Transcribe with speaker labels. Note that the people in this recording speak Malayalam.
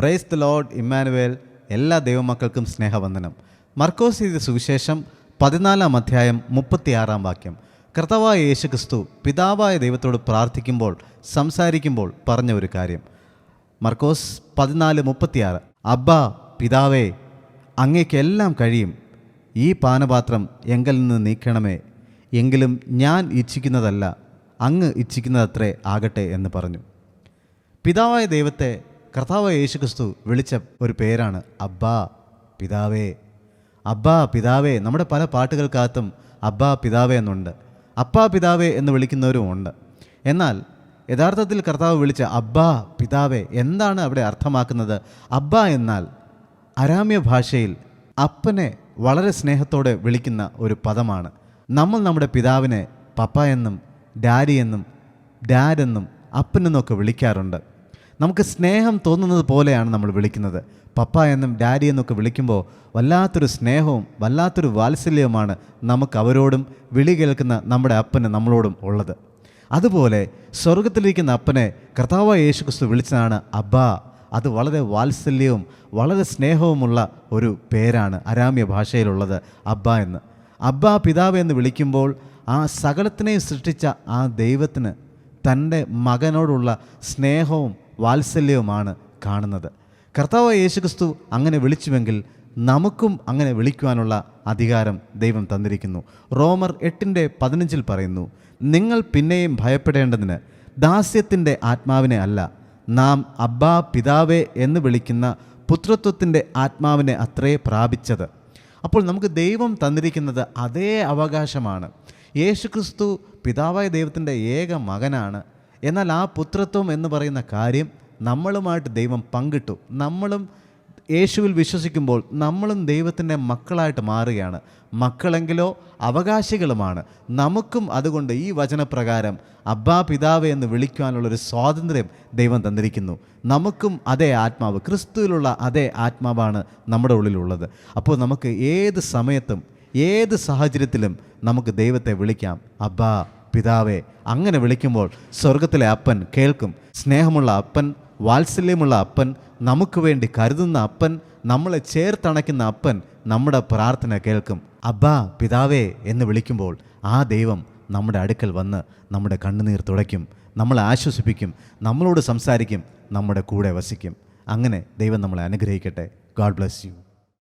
Speaker 1: Praise the Lord Emmanuel. എല്ലാ ദൈവമക്കൾക്കും സ്നേഹവന്ദനം. മർക്കോസ് എഴുതിയ സുവിശേഷം 14 അധ്യായം 36 വാക്യം. കർത്താവായ യേശുക്രിസ്തു പിതാവായ ദൈവത്തോട് പ്രാർത്ഥിക്കുമ്പോൾ സംസാരിക്കുമ്പോൾ പറഞ്ഞ ഒരു കാര്യം. മർക്കോസ് 14:36. അബ്ബാ പിതാവേ, അങ്ങേക്കെല്ലാം കഴിയും. ഈ പാനപാത്രം എങ്കിൽ നിന്ന് നീക്കണമേ. എങ്കിലും ഞാൻ ഇച്ഛിക്കുന്നതല്ല, അങ്ങ് ഇച്ഛിക്കുന്നതത്രേ ആകട്ടെ എന്ന് പറഞ്ഞു. പിതാവായ ദൈവത്തെ കർത്താവായ യേശുക്രിസ്തു വിളിച്ച ഒരു പേരാണ് അബ്ബാ പിതാവേ. അബ്ബാ പിതാവേ. നമ്മുടെ പല പാട്ടുകൾക്കകത്തും അബ്ബാ പിതാവേ എന്നുണ്ട്, അപ്പാ പിതാവേ എന്ന് വിളിക്കുന്നവരും ഉണ്ട്. എന്നാൽ യഥാർത്ഥത്തിൽ കർത്താവ് വിളിച്ച അബ്ബാ പിതാവേ എന്താണ് അവിടെ അർത്ഥമാക്കുന്നത്? അബ്ബാ എന്നാൽ അരാമ്യ ഭാഷയിൽ അപ്പനെ വളരെ സ്നേഹത്തോടെ വിളിക്കുന്ന ഒരു പദമാണ്. നമ്മൾ നമ്മുടെ പിതാവിനെ പപ്പ എന്നും ഡാഡി എന്നും ഡാഡെന്നും അപ്പനെന്നൊക്കെ വിളിക്കാറുണ്ട്. നമുക്ക് സ്നേഹം തോന്നുന്നത് പോലെയാണ് നമ്മൾ വിളിക്കുന്നത്. പപ്പ എന്നും ഡാഡി എന്നൊക്കെ വിളിക്കുമ്പോൾ വല്ലാത്തൊരു സ്നേഹവും വല്ലാത്തൊരു വാത്സല്യവുമാണ് നമുക്ക് അവരോടും വിളി കേൾക്കുന്ന നമ്മുടെ അപ്പന് നമ്മളോടും ഉള്ളത്. അതുപോലെ സ്വർഗത്തിലിരിക്കുന്ന അപ്പനെ കർത്താവായ യേശുക്രിസ്തു വിളിച്ചതാണ് അബ്ബാ. അത് വളരെ വാത്സല്യവും വളരെ സ്നേഹവുമുള്ള ഒരു പേരാണ് അരാമ്യ ഭാഷയിലുള്ളത് അബ്ബാ എന്ന്. അബ്ബാ പിതാവ് എന്ന് വിളിക്കുമ്പോൾ ആ സകലത്തിനെയും സൃഷ്ടിച്ച ആ ദൈവത്തിന് തൻ്റെ മകനോടുള്ള സ്നേഹവും വാത്സല്യവുമാണ് കാണുന്നത്. കർത്താവായ യേശുക്രിസ്തു അങ്ങനെ വിളിച്ചുവെങ്കിൽ നമുക്കും അങ്ങനെ വിളിക്കുവാനുള്ള അധികാരം ദൈവം തന്നിരിക്കുന്നു. റോമർ 8:15 പറയുന്നു, നിങ്ങൾ പിന്നെയും ഭയപ്പെടേണ്ടതിന് ദാസ്യത്തിൻ്റെ ആത്മാവിനെ അല്ല, നാം അബ്ബാ പിതാവേ എന്ന് വിളിക്കുന്ന പുത്രത്വത്തിൻ്റെ ആത്മാവിനെ അത്രേ പ്രാപിച്ചത്. അപ്പോൾ നമുക്ക് ദൈവം തന്നിരിക്കുന്നത് അതേ അവകാശമാണ്. യേശുക്രിസ്തു പിതാവായ ദൈവത്തിൻ്റെ ഏക മകനാണ്. എന്നാൽ ആ പുത്രത്വം എന്ന് പറയുന്ന കാര്യം നമ്മളുമായിട്ട് ദൈവം പങ്കിട്ടു. നമ്മളും യേശുവിൽ വിശ്വസിക്കുമ്പോൾ നമ്മളും ദൈവത്തിൻ്റെ മക്കളായിട്ട് മാറുകയാണ്. മക്കളെങ്കിലോ അവകാശികളുമാണ്. നമുക്കും അതുകൊണ്ട് ഈ വചനപ്രകാരം അബ്ബാ പിതാവേ എന്ന് വിളിക്കുവാനുള്ളൊരു സ്വാതന്ത്ര്യം ദൈവം തന്നിരിക്കുന്നു. നമുക്കും അതേ ആത്മാവ്, ക്രിസ്തുവിലുള്ള അതേ ആത്മാവാണ് നമ്മുടെ ഉള്ളിലുള്ളത്. അപ്പോൾ നമുക്ക് ഏത് സമയത്തും ഏത് സാഹചര്യത്തിലും നമുക്ക് ദൈവത്തെ വിളിക്കാം അബ്ബാ പിതാവേ. അങ്ങനെ വിളിക്കുമ്പോൾ സ്വർഗത്തിലെ അപ്പൻ കേൾക്കും. സ്നേഹമുള്ള അപ്പൻ, വാത്സല്യമുള്ള അപ്പൻ, നമുക്ക് വേണ്ടി കരുതുന്ന അപ്പൻ, നമ്മളെ ചേർത്തണയ്ക്കുന്ന അപ്പൻ നമ്മുടെ പ്രാർത്ഥന കേൾക്കും. അബ്ബാ പിതാവേ എന്ന് വിളിക്കുമ്പോൾ ആ ദൈവം നമ്മുടെ അടുക്കൽ വന്ന് നമ്മുടെ കണ്ണുനീർ തുടയ്ക്കും, നമ്മളെ ആശ്വസിപ്പിക്കും, നമ്മളോട് സംസാരിക്കും, നമ്മുടെ കൂടെ വസിക്കും. അങ്ങനെ ദൈവം നമ്മളെ അനുഗ്രഹിക്കട്ടെ. God bless you.